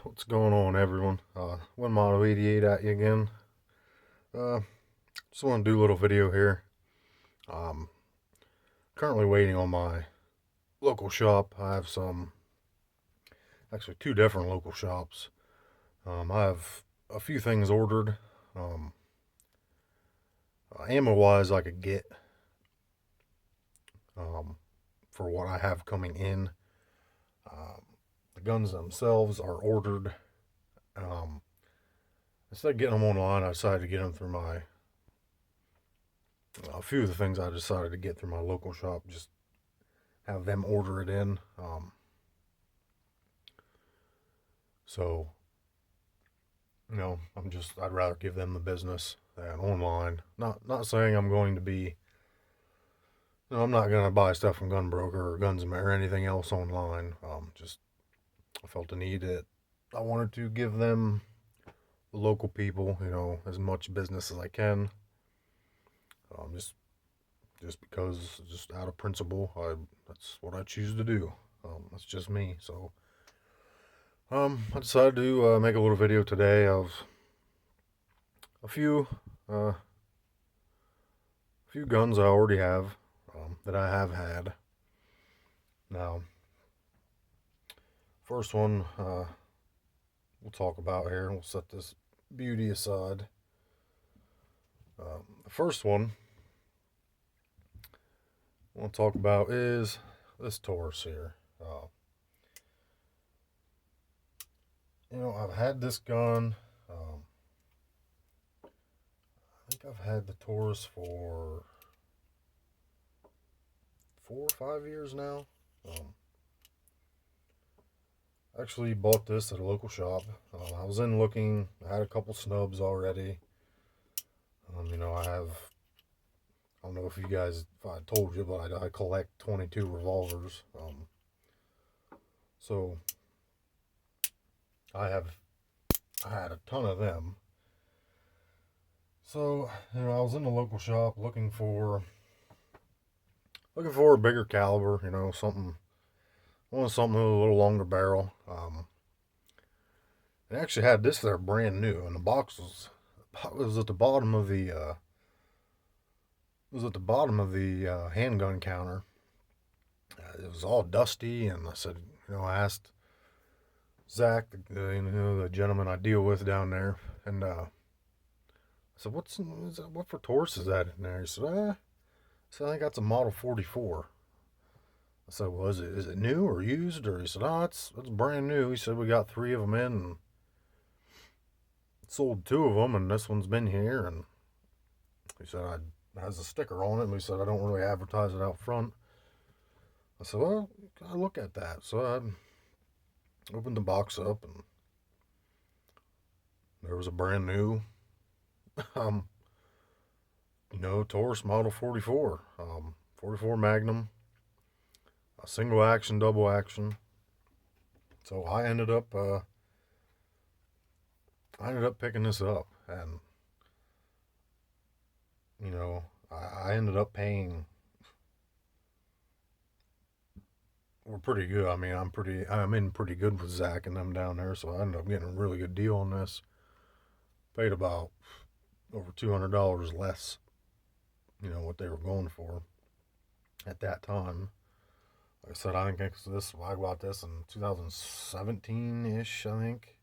What's going on, everyone? One Model 88 at you again. Uh, just want to do a little video here. Um, Currently waiting on my local shop. I have actually two different local shops. I have a few things ordered. Um, Ammo-wise, I could get um, for what I have coming in. Um, the guns themselves are ordered. Um, Instead of getting them online, I decided to get them through a few of the things I decided to get through my local shop. Just have them order it in. So, I'd rather give them the business than online. Not saying I'm going to be, I'm not going to buy stuff from Gunbroker or Gunsmith or anything else online. Just, I felt the need that I wanted to give them, the local people, as much business as I can. Um, just, just because, just out of principle, that's what I choose to do. That's just me. So, I decided to make a little video today of a uh, few guns I already have, that I have had. Now, first one we'll talk about here. We'll set this beauty aside. The first one I want to talk about is this Taurus here. I've had this gun. I think I've had the Taurus for 4 or 5 years now. Actually bought this at a local shop. I was in looking. I had a couple snubs already. I don't know if I told you, but I collect 22 revolvers. So I had a ton of them. So, I was in the local shop looking for a bigger caliber, I wanted something with a little longer barrel. It actually had this there brand new, and the box was at the bottom of the handgun counter. It was all dusty, and I said, I asked Zach, the gentleman I deal with down there, and I said, what for Taurus is that in there? He said, I think that's a Model 44. I said, well, is it new or used? Or he said, it's brand new. He said, we got 3 of them in and sold 2 of them, and this one's been here. And he said, it has a sticker on it. And he said, I don't really advertise it out front. I said, well, I look at that. So I opened the box up, and there was a brand new, um, Taurus Model 44, 44 Magnum, a single action, double action. So I ended up picking this up, and I ended up paying. We're pretty good. I mean, I'm in pretty good with Zach and them down there, so I ended up getting a really good deal on this. Paid about over $200 less, what they were going for at that time. Like I said, I think I bought this in 2017-ish, I think.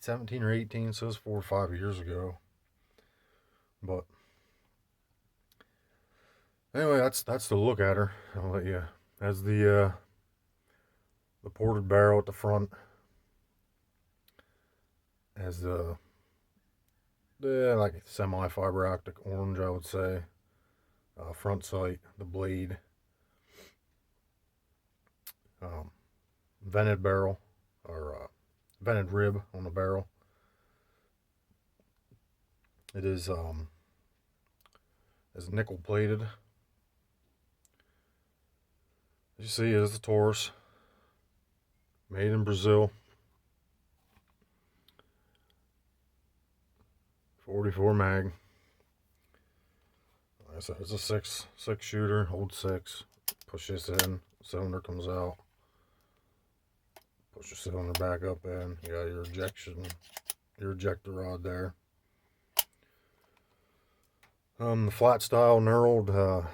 17 or 18, so it was 4 or 5 years ago. But anyway, that's the look at her. I'll let you. Has the ported barrel at the front. Has the like semi fiber optic orange, I would say. Front sight, the blade. Um, Vented barrel, or vented rib on the barrel. It is nickel plated. As you see, it is a Taurus, made in Brazil. 44 mag. Like I said, it's a six shooter, old 6. Push this in, cylinder comes out. push your cylinder back up in. You got your ejector rod there. The flat style knurled, I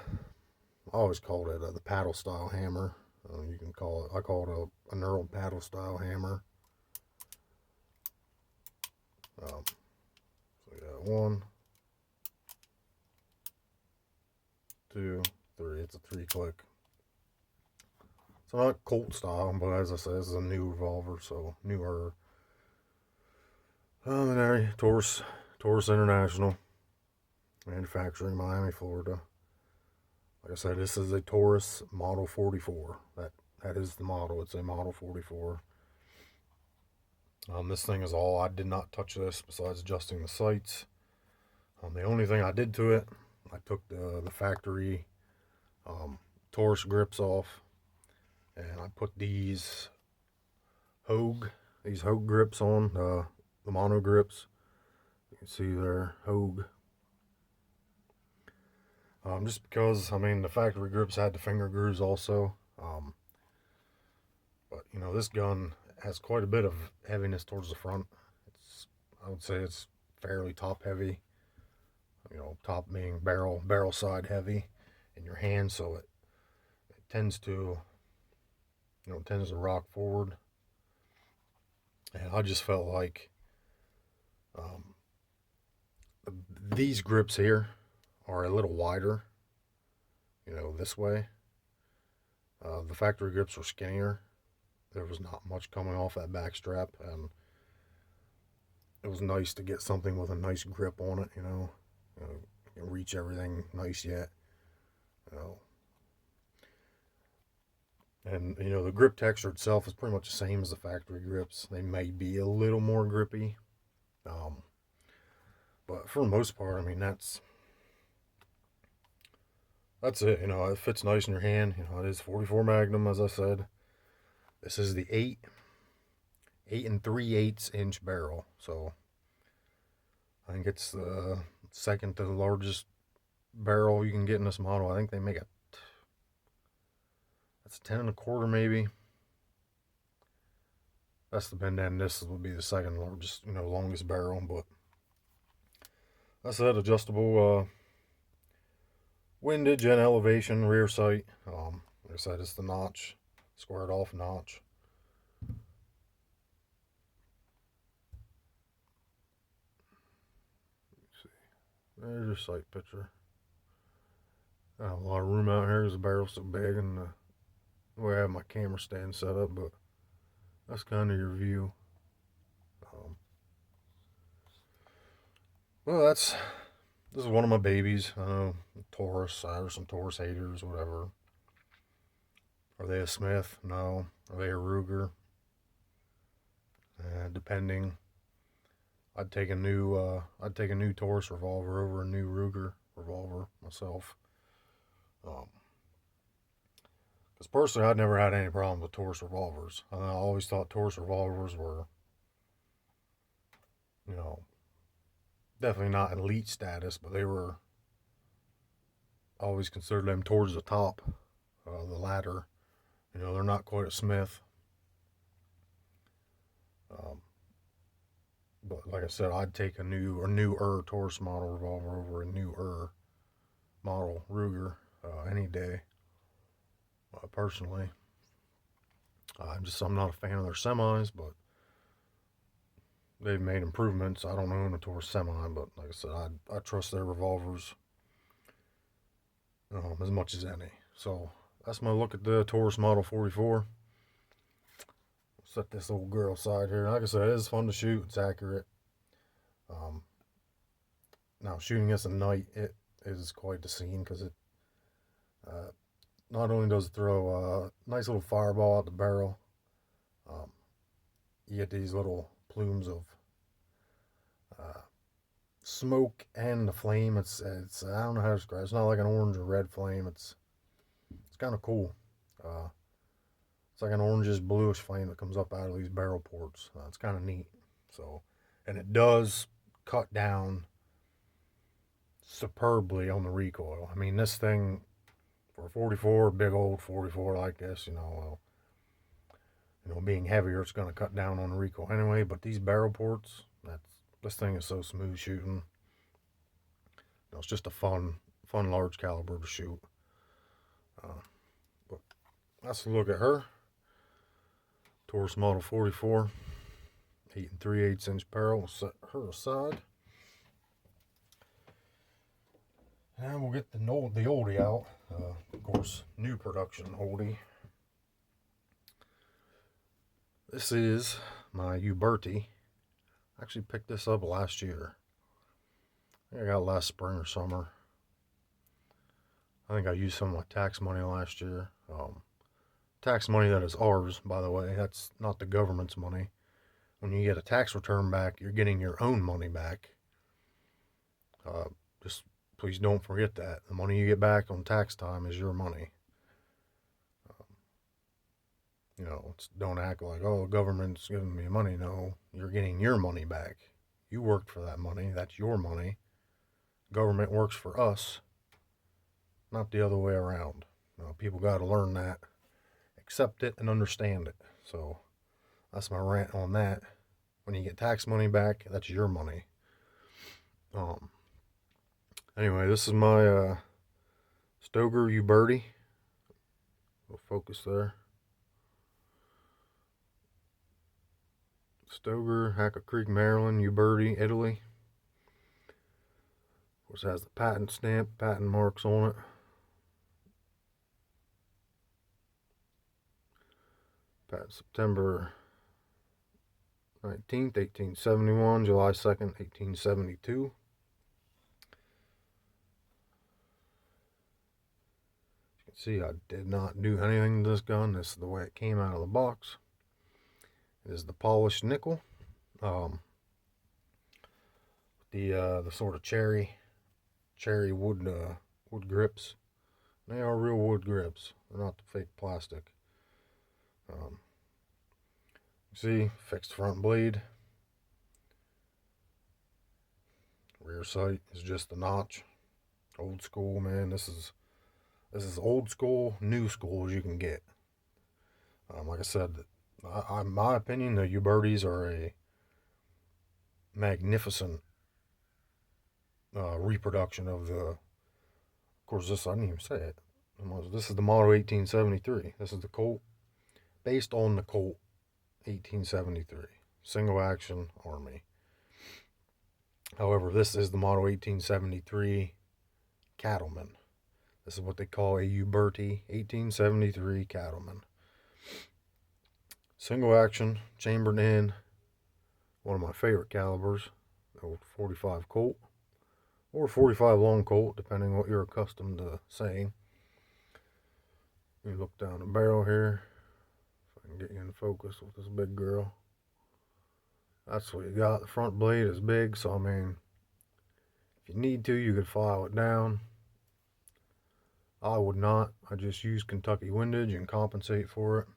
always called it the paddle style hammer. You can call it, I call it a knurled paddle style hammer. So we got 1, 2, 3. It's a 3-click. So not Colt style, but as I said, this is a new revolver, so newer. Taurus International, manufacturing, Miami, Florida. Like I said, this is a Taurus Model 44. That is the model. It's a Model 44. This thing is all. I did not touch this besides adjusting the sights. The only thing I did to it, I took the factory Taurus grips off, and I put these Hogue grips on, the mono grips. You can see there, Hogue. Just because, I mean, the factory grips had the finger grooves also. But, you know, this gun has quite a bit of heaviness towards the front. I would say it's fairly top heavy. You know, top being barrel side heavy in your hand, so it tends to, rock forward. And I just felt like these grips here are a little wider, this way. The factory grips were skinnier. There was not much coming off that back strap, and it was nice to get something with a nice grip on it, you can reach everything nice yet, And, the grip texture itself is pretty much the same as the factory grips. They may be a little more grippy. But for the most part, I mean, that's it. It fits nice in your hand. It is 44 Magnum, as I said. This is the 8 3/8 inch barrel. So I think it's the second to the largest barrel you can get in this model. I think they make that's 10 1/4 maybe. That's the Bend, and this would be the second largest, longest barrel. But that's that adjustable windage and elevation rear sight. Like I said, it's the notch, squared off notch. Let's see. There's your sight picture. Got a lot of room out here because the barrel's so big, and the way I have my camera stand set up, but that's kind of your view. Well, this is one of my babies. I know Taurus. There's some Taurus haters, whatever. Are they a Smith? No. Are they a Ruger? Depending. I'd take a new Taurus revolver over a new Ruger revolver myself. Because personally, I'd never had any problem with Taurus revolvers. I always thought Taurus revolvers were, definitely not elite status, but they were, I always considered them towards the top, the ladder. They're not quite a Smith. But like I said, I'd take a newer Taurus model revolver over a newer model Ruger any day. Personally, I'm not a fan of their semis, but they've made improvements. I don't own a Taurus semi, but like I said, I trust their revolvers as much as any. So that's my look at the Taurus Model 44. Set this old girl aside here. Like I said, it is fun to shoot. It's accurate. Now shooting this at night, it is quite the scene, because it not only does it throw a nice little fireball out the barrel, you get these little plumes of smoke and the flame. It's I don't know how to describe it. It's not like an orange or red flame. It's kind of cool. It's like an orangish bluish flame that comes up out of these barrel ports. It's kind of neat. So, and it does cut down superbly on the recoil. I mean, this thing for a 44, big old 44 like this, being heavier, it's going to cut down on the recoil anyway. But these barrel ports, this thing is so smooth shooting. It's just a fun large caliber to shoot. But let's look at her. Taurus Model 44, 8 3/8 inch barrel. We'll set her aside. And we'll get the oldie out. Of course, new production oldie. This is my Uberti. I actually picked this up last year. I think I got last spring or summer. I think I used some of my tax money last year. Tax money that is ours, by the way. That's not the government's money. When you get a tax return back, you're getting your own money back. Just please don't forget that. The money you get back on tax time is your money. Don't act like, oh, the government's giving me money. No, you're getting your money back. You worked for that money. That's your money. Government works for us, not the other way around. People got to learn that, accept it, and understand it. So that's my rant on that. When you get tax money back, that's your money. Anyway, this is my Stoeger Uberti. We'll focus there. Stoeger, Hackett Creek, Maryland, Uberti, Italy. Of course, it has the patent stamp, patent marks on it. Patent September 19th, 1871, July 2nd, 1872. See, I did not do anything to this gun. This is the way it came out of the box. It is the polished nickel. The sort of cherry wood grips. They are real wood grips. They're not the fake plastic. See, fixed front blade. Rear sight is just the notch. Old school, man. This is old school, new school as you can get. Like I said, in my opinion, the Ubertis are a magnificent reproduction of the. Of course, I didn't even say it. This is the Model 1873. This is the Colt, based on the Colt 1873, single action Army. However, this is the Model 1873 Cattleman. This is what they call a Uberti 1873 Cattleman. Single action, chambered in, one of my favorite calibers, the old 45 Colt, or 45 long Colt, depending on what you're accustomed to saying. You look down the barrel here, if I can get you in focus with this big girl. That's what you got. The front blade is big, so I mean, if you need to, you could file it down. I would not. I just use Kentucky windage and compensate for it.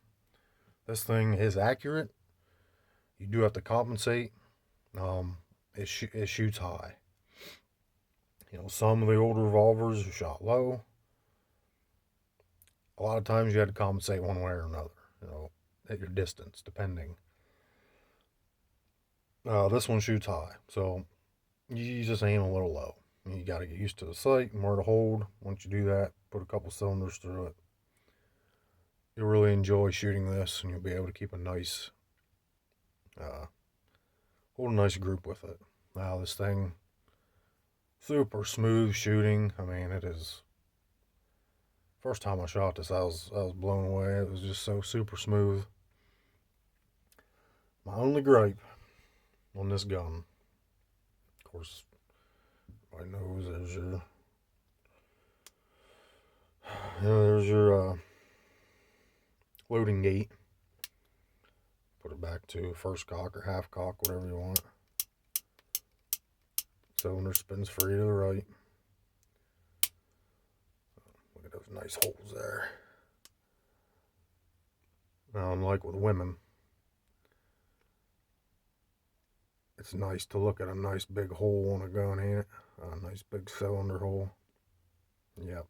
This thing is accurate. You do have to compensate. It shoots high. Some of the old revolvers are shot low. A lot of times you had to compensate one way or another, at your distance, depending. This one shoots high, so you just aim a little low. You got to get used to the sight and where to hold. Once you do that, put a couple cylinders through it. You'll really enjoy shooting this, and you'll be able to keep a nice, hold a nice group with it. Now this thing, super smooth shooting. I mean, it is. First time I shot this, I was blown away. It was just so super smooth. My only gripe on this gun, of course, everybody knows there's your loading gate. Put it back to first cock or half cock, whatever you want. Cylinder spins free to the right. Look at those nice holes there. Now, unlike with women, it's nice to look at a nice big hole on a gun, ain't it? A nice big cylinder hole. Yep.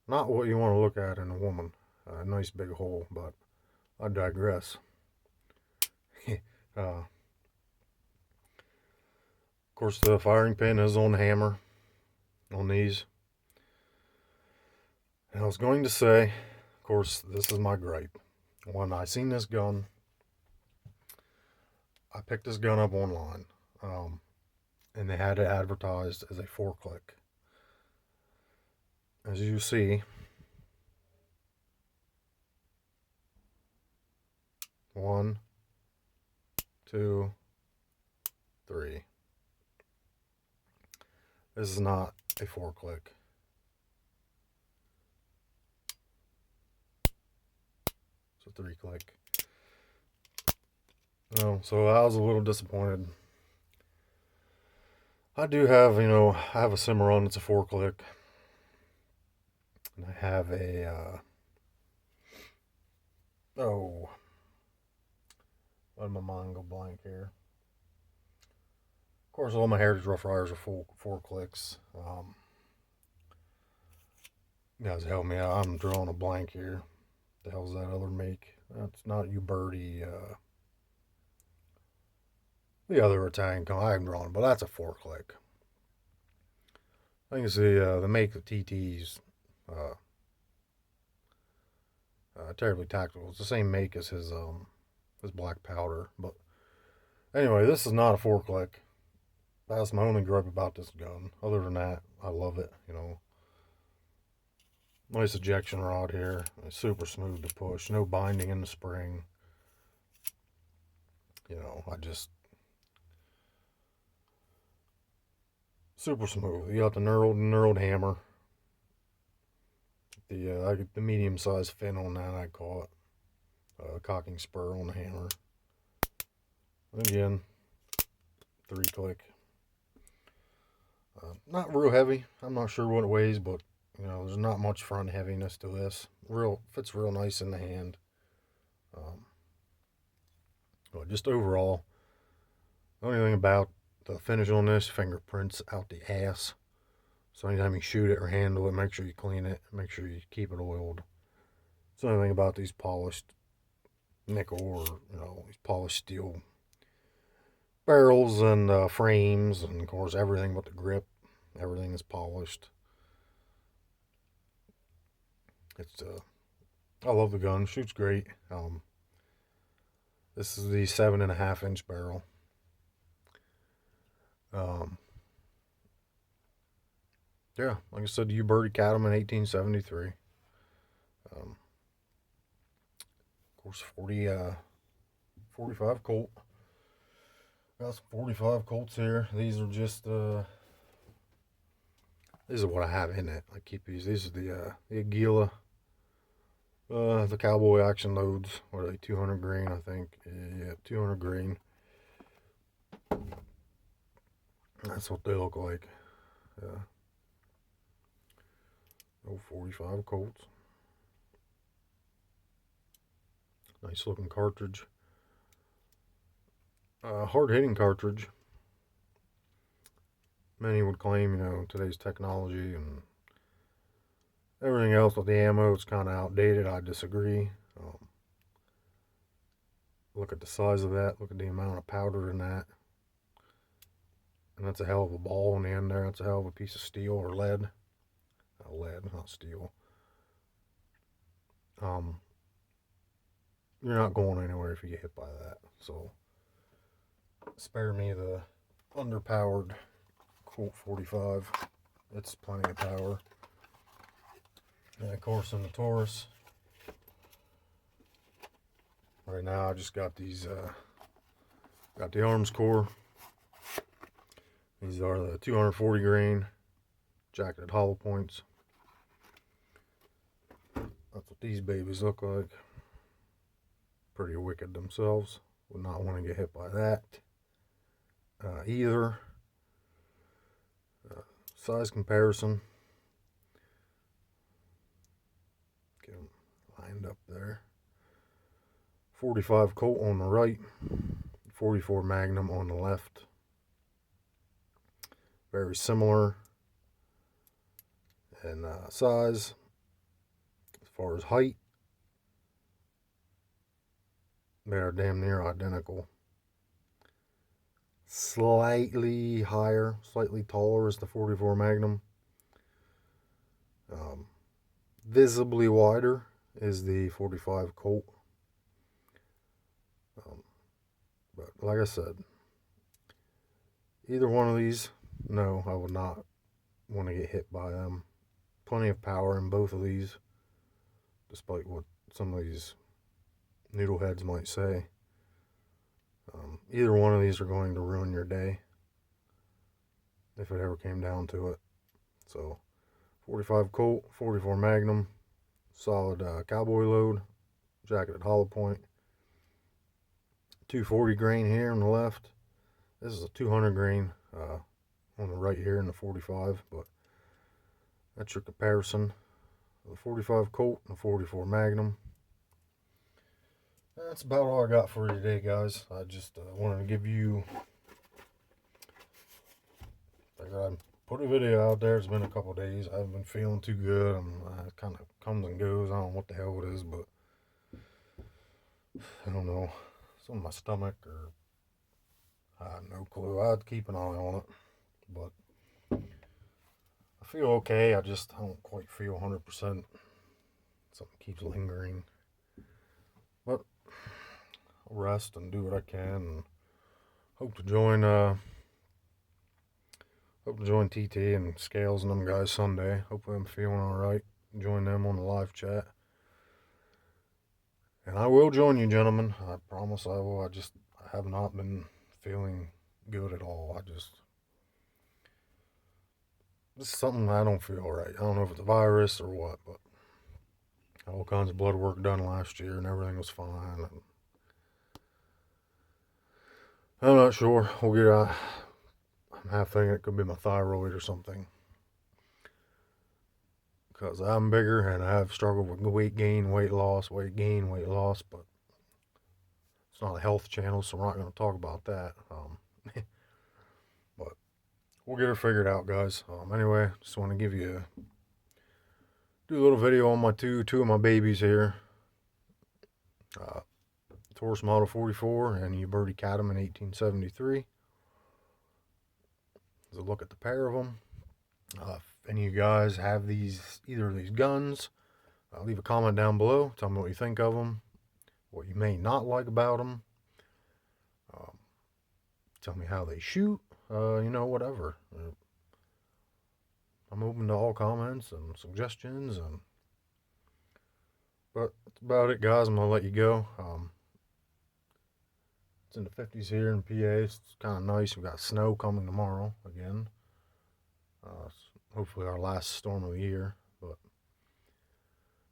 Not what you want to look at in a woman. A nice big hole, but I digress. Of course, the firing pin is on the hammer on these. And I was going to say, of course, this is my gripe. When I seen this gun, I picked this gun up online, and they had it advertised as a 4-click. As you see, 1, 2, 3. This is not a 4-click. It's a 3-click. So I was a little disappointed. I do have, I have a Cimarron. It's a 4-click. And I have a, why did my mind go blank here? Of course, all my Heritage Rough Riders are full 4-clicks. You guys help me out. I'm drawing a blank here. The hell's that other make? That's not Uberti. The other Italian company I'm drawing, but that's a 4-click. I think it's the make of TT's Terribly Tactical. It's the same make as his Black Powder. But anyway, this is not a 4-click. That's my only gripe about this gun. Other than that, I love it. Nice ejection rod here. It's super smooth to push. No binding in the spring. I just super smooth. You got the knurled hammer. I get the medium sized fin on that, I call it. Cocking spur on the hammer. Again, 3-click. Not real heavy. I'm not sure what it weighs, but there's not much front heaviness to this. Fits real nice in the hand. But just overall, the only thing about the finish on this, fingerprints out the ass. So anytime you shoot it or handle it, make sure you clean it. Make sure you keep it oiled. It's the only thing about these polished nickel or these polished steel barrels and frames, and of course everything but the grip. Everything is polished. It's I love the gun. Shoots great. This is the 7.5-inch barrel. Yeah, like I said, Uberti Cattleman 1873. Of course, 45 Colt. Got some 45 Colts here. These are just these are what I have in it. I keep these. These are the Aguila. The Cowboy Action Loads. What are they? 200 grain, I think. Yeah, 200 grain. That's what they look like. Yeah. 45 Colts. Nice looking cartridge. Hard hitting cartridge. Many would claim, today's technology and everything else with the ammo, it's kind of outdated. I disagree. Look at the size of that. Look at the amount of powder in that. And that's a hell of a ball on the end there. That's a hell of a piece of steel or lead. Lead, not steel. You're not going anywhere if you get hit by that. So, spare me the underpowered Colt 45. It's plenty of power. And of course, in the Taurus, right now I just got these, got the Arms Core. These are the 240 grain jacketed hollow points. That's what these babies look like. Pretty wicked themselves. Would not want to get hit by that either. Size comparison. Get them lined up there. 45 Colt on the right. 44 Magnum on the left. Very similar in size. As far as height, They are damn near identical. Slightly higher, slightly taller is the 44 Magnum. Visibly wider is the 45 Colt. But like I said, either one of these, no, I would not want to get hit by them. Plenty of power in both of these, despite what some of these noodleheads might say. Either one of these are going to ruin your day if it ever came down to it. So 45 Colt, 44 Magnum, solid cowboy load, jacketed hollow point. 240 grain here on the left. This is a 200 grain on the right here in the 45, but that's your comparison. The 45 Colt and the 44 Magnum. That's about all I got for you today, guys. I just wanted to give you, figured I'd put a video out there. It's been a couple days. I haven't been feeling too good. It kind of comes and goes. I don't know what the hell it is, but I don't know. Something in my stomach, or I have no clue. I'd keep an eye on it, but I feel okay. I don't quite feel 100%. Something keeps lingering. But I'll rest and do what I can, and hope to join TT and Scales and them guys Sunday. Hopefully I'm feeling alright. Join them on the live chat. And I will join you, gentlemen. I promise I will. I have not been feeling good at all. This is something I don't feel right. I don't know if it's a virus or what, but I had all kinds of blood work done last year and everything was fine. And I'm not sure. I'm half thinking it could be my thyroid or something, because I'm bigger and I have struggled with weight gain, weight loss, weight gain, weight loss, but it's not a health channel, so we're not going to talk about that. But we'll get it figured out, guys. Anyway, just want to do a little video on my two of my babies here. Taurus Model 44 and Uberti Cattleman 1873. There's a look at the pair of them. If any of you guys have either of these guns, leave a comment down below. Tell me what you think of them, what you may not like about them. Tell me how they shoot, whatever. I'm open to all comments and suggestions, but that's about it, guys. I'm gonna let you go. It's in the 50s here in PA. It's kind of nice. We got snow coming tomorrow again. Hopefully our last storm of the year, but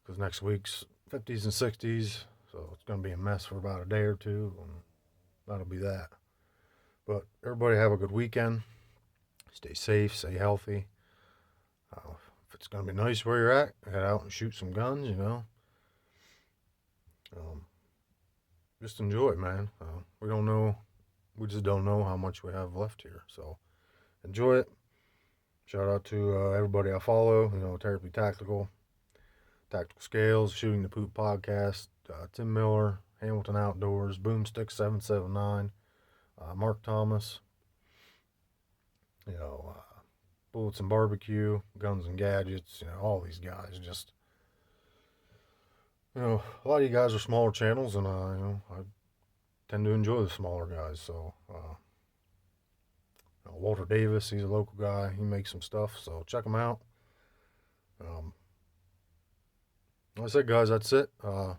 because next week's 50s and 60s, so it's gonna be a mess for about a day or two, and that'll be that. But everybody have a good weekend. Stay safe, stay healthy. If it's going to be nice where you're at, head out and shoot some guns, just enjoy it, man. We just don't know how much we have left here. So enjoy it. Shout out to everybody I follow, Terribly Tactical Scales, Shooting the Poop Podcast, Tim Miller, Hamilton Outdoors, Boomstick 779, Mark Thomas, Bullets and Barbecue, Guns and Gadgets, all these guys. Just, a lot of you guys are smaller channels, and, I tend to enjoy the smaller guys. So, Walter Davis, he's a local guy. He makes some stuff, so check him out. Like I said, guys, that's it. We'll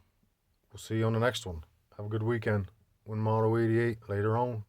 see you on the next one. Have a good weekend. Win Model 88 later on.